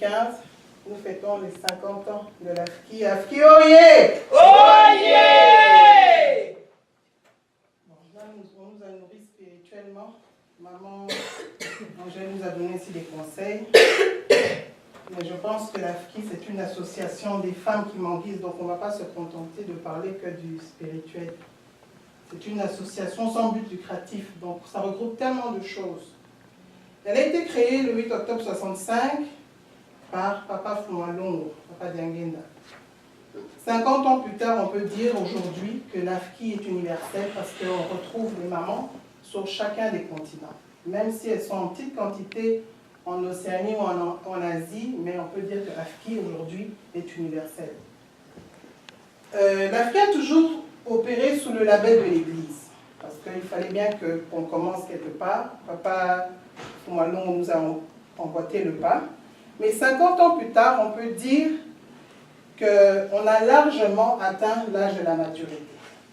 2015, nous fêtons les 50 ans de l'AFKI. AFKI, oyez! Oyez! Bon, là, on nous a nourris spirituellement. Maman Angèle nous a donné aussi des conseils. Mais je pense que l'AFKI, c'est une association des femmes qui m'enguisent, donc on ne va pas se contenter de parler que du spirituel. C'est une association sans but lucratif, donc ça regroupe tellement de choses. Elle a été créée le 8 octobre 65 par Papa Foumalongo, Papa Diangenda. 50 ans plus tard, on peut dire aujourd'hui que l'AFKI est universelle parce qu'on retrouve les mamans sur chacun des continents. Même si elles sont en petite quantité en Océanie ou en Asie, mais on peut dire que l'AFKI aujourd'hui est universelle. L'AFKI a toujours opéré sous le label de l'Église, parce qu'il fallait bien qu'on commence quelque part. Papa Foumalongo nous a emboîté le pas. Mais 50 ans plus tard, on peut dire qu'on a largement atteint l'âge de la maturité.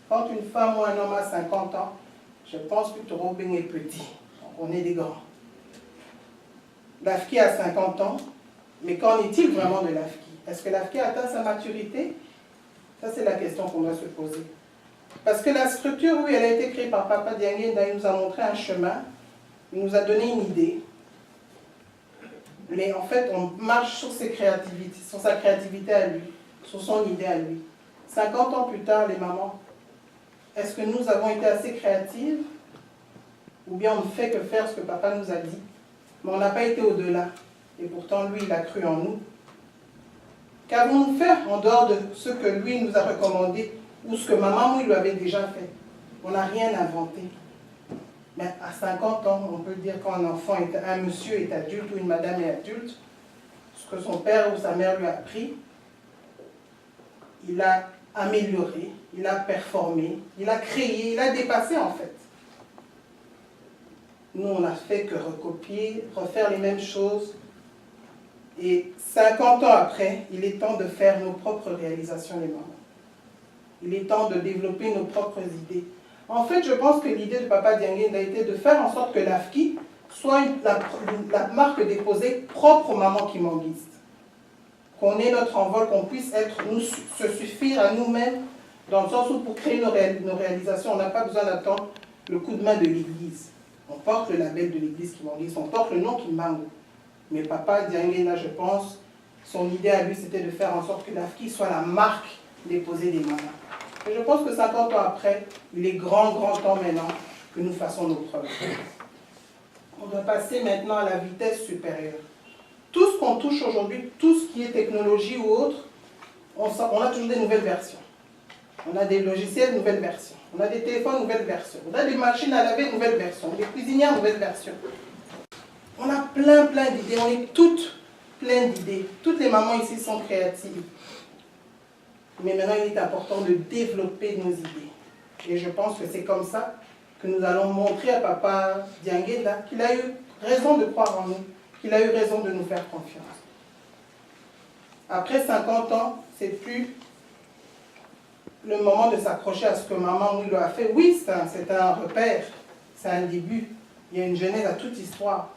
Quand une femme ou un homme a 50 ans, je pense que Torobeng est petit, donc on est des grands. L'AFKI a 50 ans, mais qu'en est-il vraiment de l'AFKI? Est-ce que l'AFKI a atteint sa maturité? Ça, c'est la question qu'on doit se poser. Parce que la structure, oui, elle a été créée par Papa Diangenda, il nous a montré un chemin, il nous a donné une idée. Mais en fait, on marche sur sa créativité à lui, sur son idée à lui. 50 ans plus tard, les mamans, est-ce que nous avons été assez créatives? Ou bien on ne fait que faire ce que papa nous a dit? Mais on n'a pas été au-delà. Et pourtant, lui, il a cru en nous. Qu'avons-nous fait en dehors de ce que lui nous a recommandé ou ce que maman lui avait déjà fait? On n'a rien inventé. Mais à 50 ans, on peut dire qu'un enfant, un monsieur est adulte ou une madame est adulte, ce que son père ou sa mère lui a appris, il a amélioré, il a performé, il a créé, il a dépassé en fait. Nous, on n'a fait que recopier, refaire les mêmes choses. Et 50 ans après, il est temps de faire nos propres réalisations, les mamans. Il est temps de développer nos propres idées. En fait, je pense que l'idée de Papa Diangenda a été de faire en sorte que l'AFKI soit la marque déposée propre aux mamans qui m'enguisent. Qu'on ait notre envol, qu'on puisse se suffire à nous-mêmes, dans le sens où pour créer nos réalisations, on n'a pas besoin d'attendre le coup de main de l'Église. On porte le label de l'Église qui m'enguise, on porte le nom qui mangue. Mais Papa Diangenda, je pense, son idée à lui, c'était de faire en sorte que l'AFKI soit la marque déposée des mamans. Et je pense que 50 ans après, il est grand temps maintenant que nous fassions nos preuves. On doit passer maintenant à la vitesse supérieure. Tout ce qu'on touche aujourd'hui, tout ce qui est technologie ou autre, on a toujours des nouvelles versions. On a des logiciels, nouvelles versions. On a des téléphones, nouvelles versions. On a des machines à laver, nouvelles versions. Des cuisinières, nouvelles versions. On a plein d'idées. On est toutes pleines d'idées. Toutes les mamans ici sont créatives. Mais maintenant, il est important de développer nos idées. Et je pense que c'est comme ça que nous allons montrer à Papa Diangenda qu'il a eu raison de croire en nous, qu'il a eu raison de nous faire confiance. Après 50 ans, c'est plus le moment de s'accrocher à ce que maman lui a fait. Oui, c'est un repère, c'est un début. Il y a une genèse à toute histoire.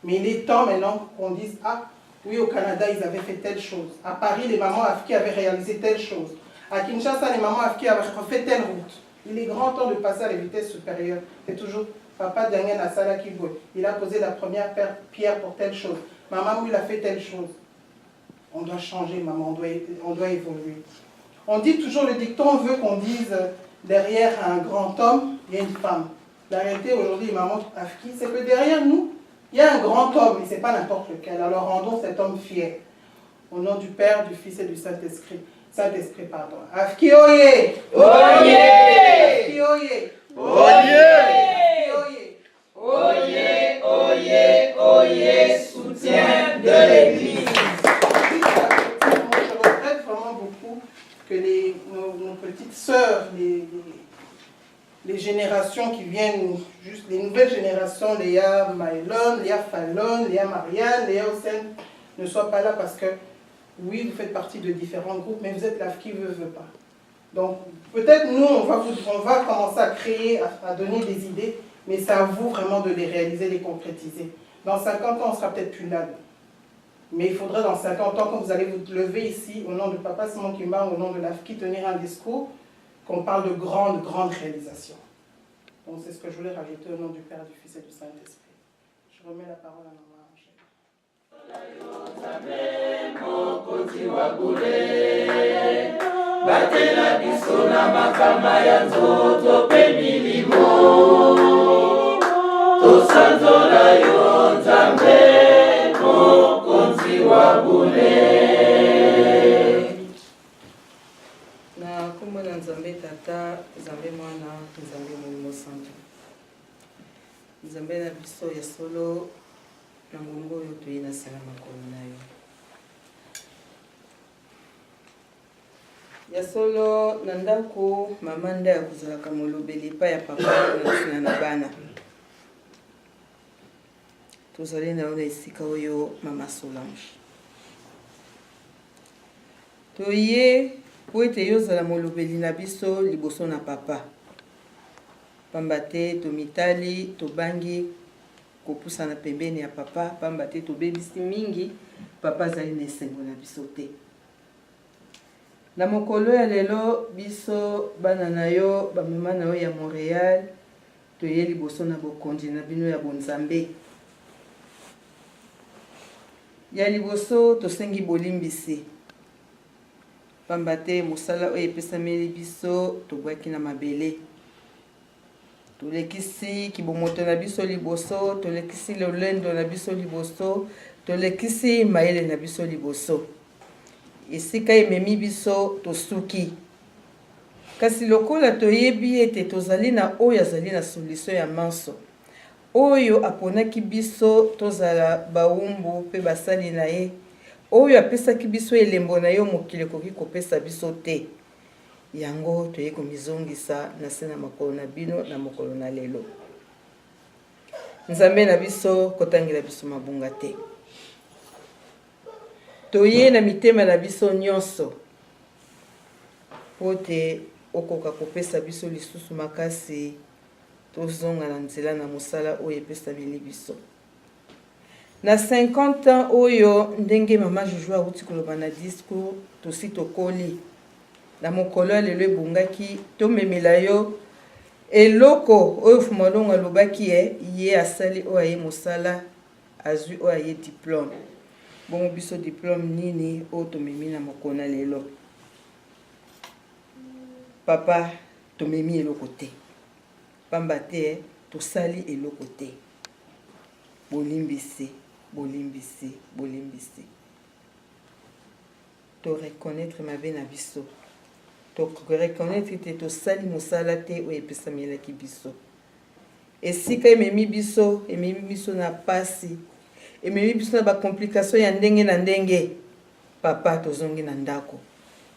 Mais il est temps maintenant qu'on dise, ah, oui, au Canada, ils avaient fait telle chose. À Paris, les mamans AFKI avaient réalisé telle chose. À Kinshasa, les mamans AFKI avaient refait telle route. Il est grand temps de passer à la vitesse supérieure. C'est toujours Papa Diangenda Sala Kiboy. Il a posé la première pierre pour telle chose. Maman, il a fait telle chose. On doit changer, maman, on doit évoluer. On dit toujours, le dicton veut qu'on dise derrière un grand homme, il y a une femme. La réalité aujourd'hui, maman AFKI, c'est que derrière nous, il y a un grand homme, et ce n'est pas n'importe lequel. Alors rendons cet homme fier. Au nom du Père, du Fils et du Saint-Esprit. Saint-Esprit, pardon. AFKI oyez! Oyez! AFKI oyez! Oyez! Oyez! Oyez! Oyez! Soutien de l'Église. Je regrette vraiment beaucoup que nos petites sœurs, les générations qui viennent, juste les nouvelles générations, Léa Maëlon, Léa Fallon, Léa Marianne, Léa Hossein, ne soient pas là parce que, oui, vous faites partie de différents groupes, mais vous êtes l'AFKI veut pas. Donc, peut-être nous, on va commencer à créer, à donner des idées, mais c'est à vous vraiment de les réaliser, les concrétiser. Dans 50 ans, on ne sera peut-être plus là. Mais il faudrait dans 50 ans, quand vous allez vous lever ici, au nom de Papa Simon Kimba, au nom de l'AFKI, tenir un discours, qu'on parle de grandes réalisations. Donc c'est ce que je voulais rajouter au nom du Père, du Fils et du Saint-Esprit. Je remets la parole à Maman Angèle. Batela biso na makama ya nzoto pe milimo tosanzola yo Nzambe mokonzi wa bule. Na kombo na Nzambe Tata, Nzambe Mwana, Nzambe Molimo Santo. Nzambe na biso ya solo na ngongo oyo toye na sala makolo na yo. Ya solo na ndako mama nda ya kozalaka molobeli pa ya papa na na bana. Tozali na yo na esika oyo mama Solange. Toye po ete yozala molobeli na biso liboso na papa. Pamba te tomitali tobangi kopusana pembeni ya papa, pamba te tobebisi mingi papa azali na esengo na biso te. Na mokolo ya lelo biso bana na yo bamama na yo ya Montréal toye liboso na bokonzi na bino ya bonzambe. Ya liboso tosengi bolimbisi. Pamba te mosala oyo epesameli biso tobwaki na mabele. Tolekisi kibomoto na biso liboso, tolekisi lolendo na biso liboso, tolekisi mayele na biso liboso. Esika ememi biso tosuki. Kasi lokola toyebi ete tozali na oyo azali na solution ya manso. Oyo aponaki biso tozala baumbu pe basali na ye. Oyo apesaki biso elembo na yo mokili koki kopesa biso te. Yango toye komizongisa na se na makolo na bino na mokolo na lelo. Nzambe na biso kotangela biso mabunga te. Toye na mitema na biso nyonso. Pote okoka kopesa biso lisusu makasi tozonga na nzela na mosala oyo epesameli biso. Na 50 ans oyo ndenge mama Jojo awuti koloba na discours tosi tokoli. Na mokolo lelo ebungaki tomemela yo eloko oyo fumalongo alobaki ye asali oyo aye mosala azwi oyo aye diplôme. Bongo biso diplôme nini oyo tomemi na mokolo na lelo. Papa tomemi eloko te. Pamba te tosali eloko te. Bolimbisi, bolimbisi, bolimbisi. To reconnaître ma vie na biso. To reconnaître te tosali mosala te oyo epesamelaki biso. Esika ememi biso na pasi. Ememi biso na ba complication ya ndenge na ndenge. Papa tozongi na ndako.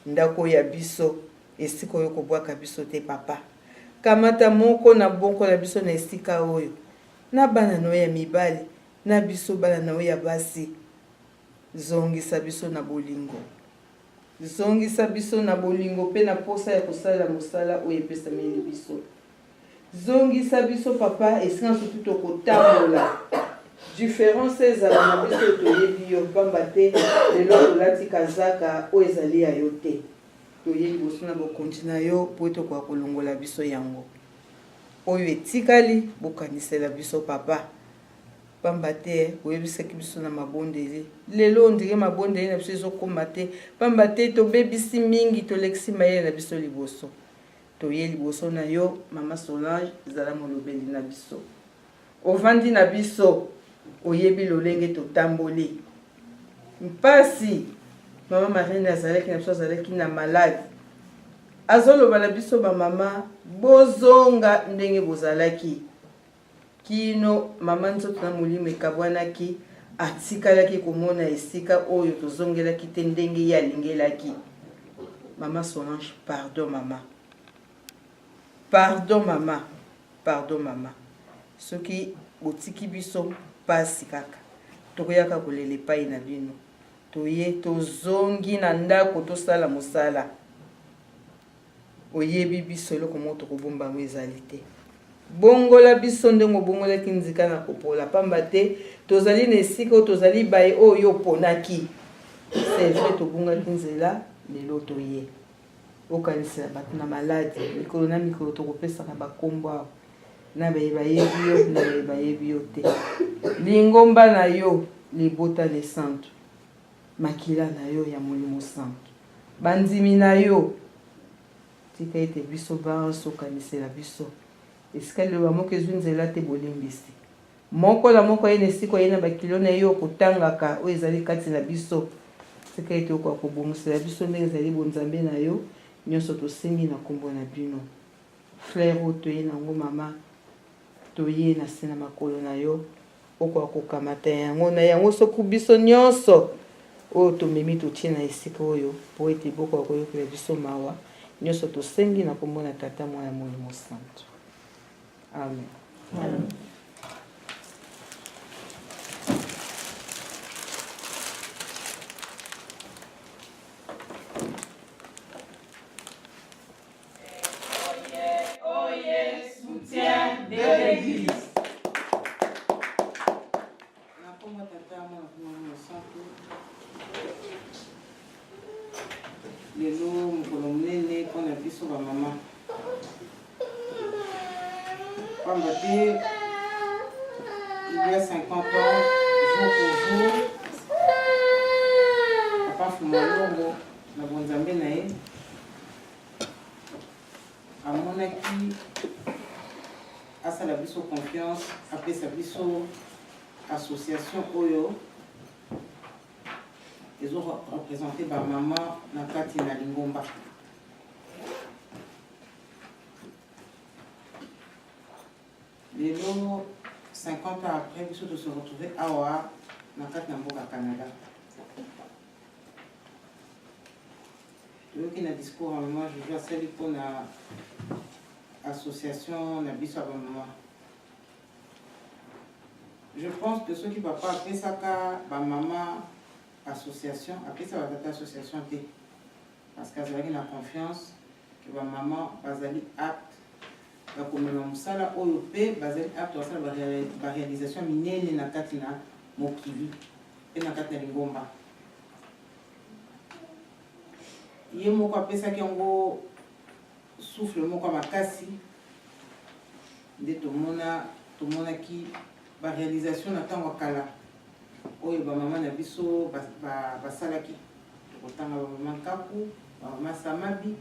Ndako ya biso esika oyo kobwaka biso te papa. Kamata moko na boko na biso na esika oyo. Na bana no ya mibali, na biso bana no ya basi. Zongisa biso na bolingo. Zongisa biso na bolingo pe na posa ya kosala mosala oyo epesameli biso. Zongisa biso papa esika surtout tokotambola. Différence ezala na biso toyebi yo pamba te lelo tolati kazaka oyo ezali ya yo te. Toye liboso na bokonzi na yo po tokoka kolongola biso yango. Oyo etikali bokanisela biso papa. Pamba te oyebisaki biso na mabondeli. Lelo ondire mabondeli na biso ezokoma te. Pamba te tobebisi mingi tolekisi mayele na biso liboso. Toye liboso na yo mama Solange zala molobeli na biso. Ovandi na biso oyebi lolenge totamboli. Mpasi mama Marine azalaki na biso azalaki na malade. Azoloba na biso ba mama bozonga ndenge bozalaki. Kino mama nzoto na molimo ekabwanaki atikalaki komona esika oyo tozongelaki te ndenge ya lingelaki. Mama Solange, pardon mama. Pardon mama. Pardon mama. Soki botiki biso pasi kaka. Tokoyaka kolele pai na bino. Toye tozongi na ndako tosala mosala. Oyebi biso eloko moko tokobomba ngo ezali te. bongola biso ndenge obongolaki nzika na kopola pamba te tozali na esika oyo tozali baye oyo oponaki c'est vrai tobongaki nzela lelo toye okanisela bato na maladi mikolo na mikolo tokopesaka bakombo awo na baye bayebi yo na baye bayebi yo te lingomba na yo libota le santo makila na yo ya molimo santo bandimi na yo tika ete biso basokanisela biso esika lelo bamoko ezwi nzela te bolembisi moko na moko aye na esika aye na bakilo na yo okotangaka oyo ezali kati na biso tika ete okoka kobongisela biso ndenge ezali bonzambe na yo nyonso tosengi na kombo na bino frère oyo toye nango mama toye na se na makolo na yo okoka kokamata yango na yango soki biso nyonso oyo tomemi totie na esika oyo po ete bokoka koyokela biso mawa nyonso tosengi na kombo na tata mwana molimo santo amen. Amen. Lelo mokolo monene mpona biso bamama pamba te il y a 50 ans jour pour jour papa Fumalongo na bonzambe na ye amonaki asala biso confiance apesa biso association oyo ezo représenter ba mama na kati na Lingomba. Lelo 50 ans après biso de se retrouver awa na kati na mboka Canada. Toyoki na discours à maman je vais asali mpona association na biso ya ba mama. Je pense que ceux qui papa apesaka ba mama association, après ça va être association T. Parce qu'elles ont la confiance que ma maman bazali apte à comme le musala OP bazali apte à faire la réalisation minene na katina mokili et na katina Lingomba. Yé moko apesa ki yango souffle moko makasi de tomona ki ba réalisation na tango kala. Oyo ba mama na biso basalaki tokotanga ba mama Kapu, ba mama Samabi,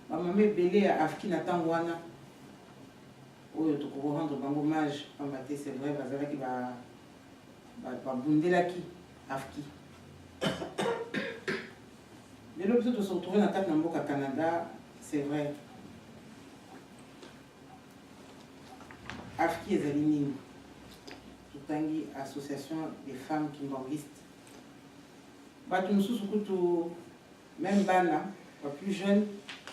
ba mama ebele ya Afki na tango wana oyo tokoko rendre bango hommage pamba te c'est vrai bazalaki babundelaki Afki. Lelo biso se retrouver na kati na mboka Canada, c'est vrai Afki ezali nini Tangi association des femmes kimbanguistes. Bato mususu kutu même bana, pas plus jeunes,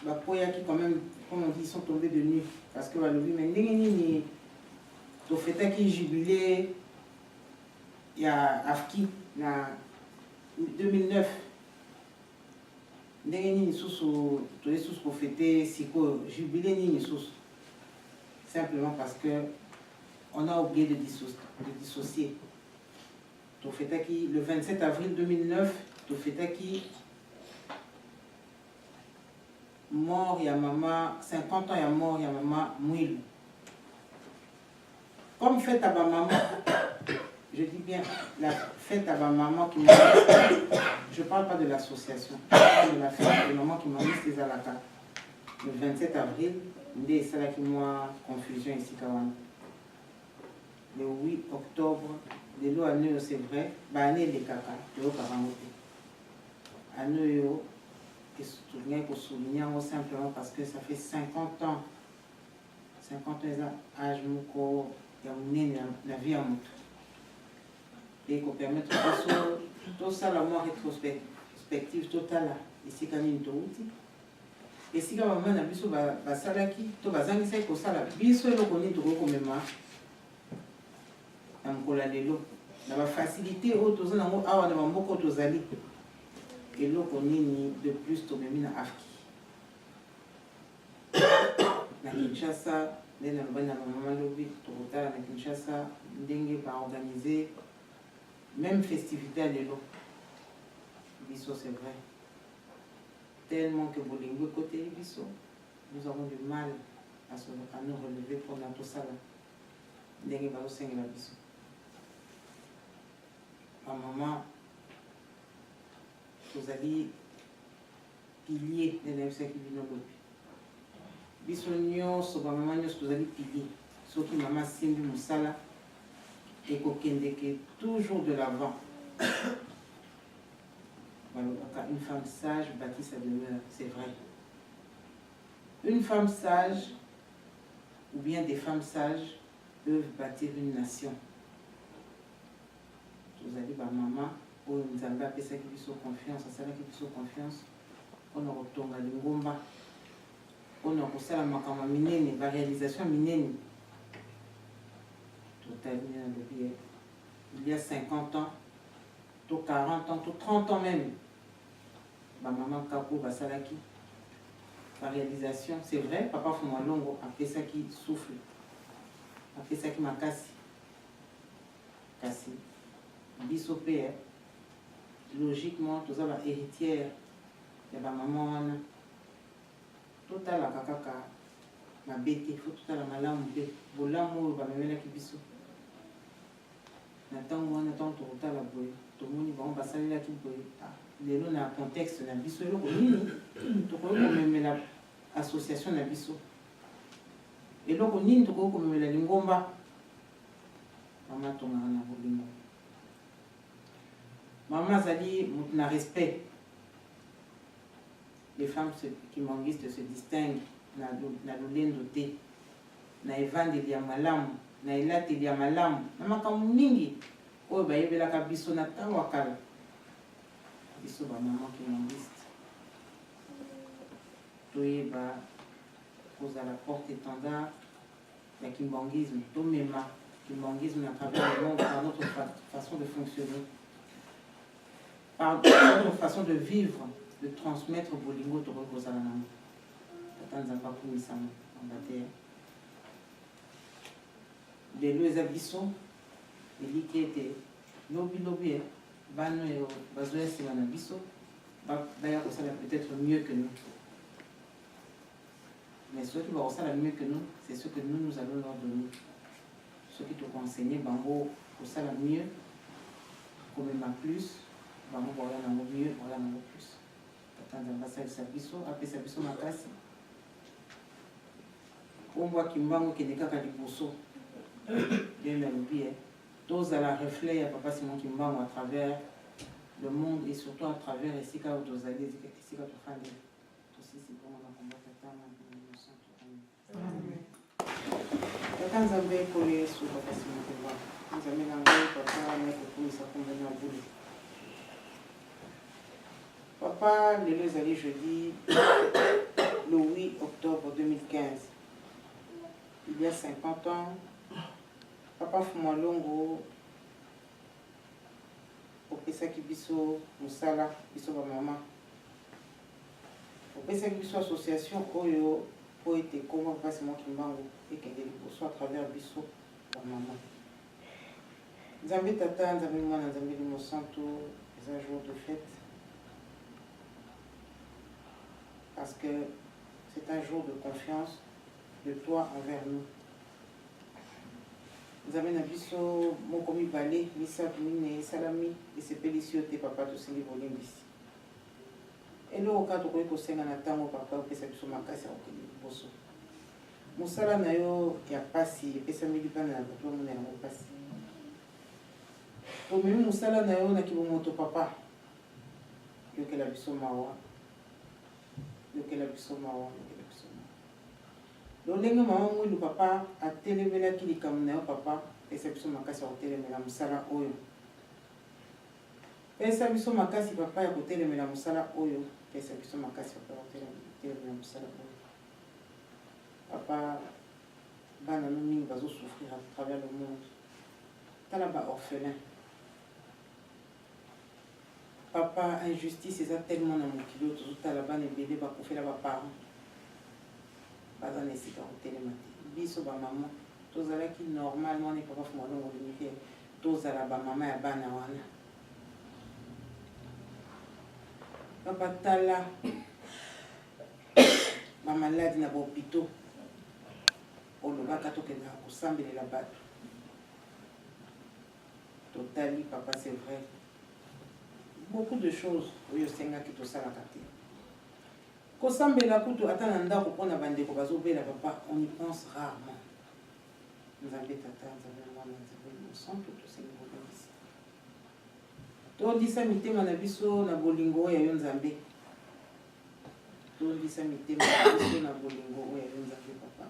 bakoya qui quand même, comme on dit, sont tombés de nuit parce que balobi mais ndenge nini to feta ki jubilé ya Afki na 2009. Ndenge nini susu to les susu ko fêter siko jubilé nini susu. Simplement parce que on a oublié de dissocier. Le 27 avril 2009, Tofetaki, mort, il y a maman, 50 ans, il y a mort, il y a maman Mouilou. Comme fête à ma maman, je dis bien la fête à ma maman qui m'a je ne parle pas de l'association, je parle de la fête de maman qui m'a mis ses alaka. Le 27 avril, c'est là qui m'a confusion ici. Le 8 octobre, de l'eau à nous, c'est vrai, année les caca, de l'eau caramoté. À nous, et souligner simplement parce que ça fait 50 ans, 50 ans, âge moko, il y a la vie à moto. Et qu'on permette tout ça, la mort rétrospective totale, ici, quand il y a une et si quand maman a biso basalaki to bazangisa ekosala biso eloko nini tokokomema na mokolo lelo na bafacilité oyo toza nango awa na bamboka oyo tozali eloko nini de plus tomemi na Afki na Kinshasa nde na loba na bamama lobi tokotala na Kinshasa ndenge baorganize même festivité ya lelo biso c'est vrai tellement que bolingo ekoteli biso nous avons du mal à nous relever pour na tosala ndenge bazosengela biso bamama tozali pilier nde nayebisaki bino lobi biso nyonso bamama nyonso tozali pilier soki mama asimbi mosala ekokendeke toujours de l'avant. Une femme sage bâtit sa demeure, c'est vrai. Une femme sage ou bien des femmes sages peuvent bâtir une nation. Vous allez par maman, ou nous avons appelé ça qui biso confiance, ça qui biso confiance. On a retourné à l'ingomba, on a reçu la makama minene, la réalisation minene. Il y a 50 ans, 40 ans, 30 ans même, ma maman Kapo Basalaki, la réalisation, c'est vrai, papa Fumalongo a fait ça qui souffle, a fait ça qui m'a cassé. Bisopé, logiquement, tout ça va héritière de ma maman, total la kakaka, ma bête, il faut tout à la malam, bolamu, va me mettre qui biso. Natango wana tango tokotala boye tomoni bango basalelaki boye lelo na contexte na biso eloko nini tokoki komemela association na biso eloko nini tokoki komemela lingomba mama tongaka na bolingo mama azali moto na respect les femmes kimangistes se distinguent na lolendo te na evandeli ya malamu na elateli ya malamu na makambo mingi oyo bayebelaka biso na ntango ya kala biso bamama kimangiste toyeba kozala porte étendard ya kimbangisme tomema kimbangisme à travers le monde par notre façon de fonctionner par notre façon de vivre de transmettre bolingo tokoki kozala nango tata nzambe akumisama ambatere lelo eza biso eliki ete lobi bano oyo bazoya nsima na biso baya kosala peut-être mieux que nous mais ceux qui vont kosala mieux que nous c'est ce que nous allons leur donner ceux qui tokoenseigner bango kosala mieux komema plus bango baoya nango mieux baoya nango plus tata nzambe asalisa biso apesa biso makasi ombwa kimbango kende kaka liboso bien nalobi tous à la reflet ya papa Simon Kimbango à travers le monde et surtout à travers esika oyo tozali esika tofandi tosisi mpona makombo tata na tata nzambe ekolo yesu papa Simon Kimbango nzambe na ngai papa nakokumisa komba na bule papa lelo ezali jeudi le 8 octobre 2015 il y a 50 ans papa Fumalongo opesaki biso mosala biso bamama opesaki biso association oyo po ete koma papa Simon Kimbango ekende liboso à travers biso bamama nzambe tata nzambe mwana nzambe limo santo eza jour de fête parce que c'est un jour de confiance de toi envers nous. Nzambe na biso moko mibale misato mine salami esepelisi yo te papa tosengi bolimbisi eloko kaka tokoki kosenga na ntango papa opesa biso makasi ya kokende liboso mosala na yo ya pasi epesami libanda na bato bamona yango pasi tomemi mosala na yo na kibomoto papa yokela biso mawa yokela biso mawa yokela biso mawa lolenge mama mwilu papa atelemelaki likambo na yo papa pesa biso makasi ya kotelemela mosala oyo pesa biso makasi papa ya kotelemela mosala oyo pesa biso makasi papa ya kotelemela mosala oyo papa bana no mingi bazosouffrir à travers le monde tala baorphelin papa injustice eza tellement na mokili oyo tozotala bana ebele bakofela baparent baza na esika kotelema te biso ba maman tozalaki normalement ne papa fuma longo limite tozala ba maman ya bana wana papa tala ba maladi na bopito olobaka tokendaka kosambelela bato totali papa c'est vrai beaucoup de choses oyo osengaki tosalaka te kosambela kutu ata na ndako mpona bandeko bazobela papa on y pense rarement nzambe tata nzambe mwana nzambe mosantu tosengi kobongisa tondisa mitema na biso na bolingo oyo yo nzambe tondisa mitema na biso na bolingo oyo yo nzambe papa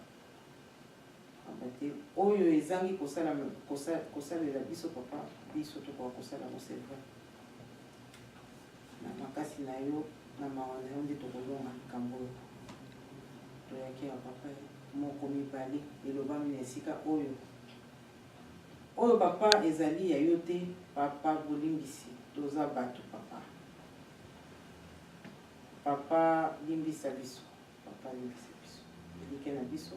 abate oyo ezangi kosalela biso papa biso tokoka kosala moselva na makasi na yo na mawa na yo nde tokolonga likambo oyo toyaki ya papa moko mibale elobami na esika oyo papa ezali ya yo te papa bolimbisi toza bato papa limbisa biso papa limbisa biso elike na biso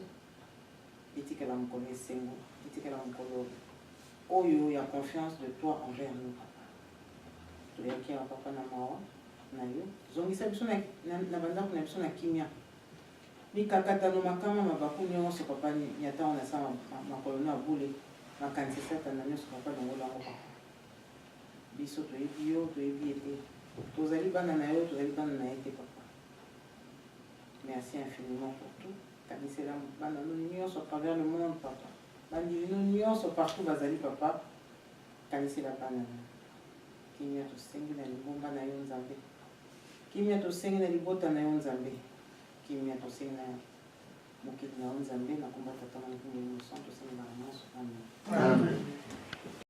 etikela mokolo esengo etikela mokolo oyo ya confiance de toi envers nous papa toyaki ya papa na mawa na yo zongisa biso na bandako na biso na kimia mikakatano makama mabaku nyonso papa nyata wana sama makolo na bule makanisi satana nyonso papa longolango papa biso toyebi yo toyebi ete tozali bana na yo tozali bana na ye te papa merci infiniment pour tout kanisela bana no nyonso à travers le monde papa bandimi no nyonso partout bazali papa kanisela bana na kimia tosengi na libomba na yo nzambe kimia tosengi na libota na yo nzambe kimia tosengi na mokili na yo nzambe na komba tata na nkombo ya mosantu tosengi na nyonso amen.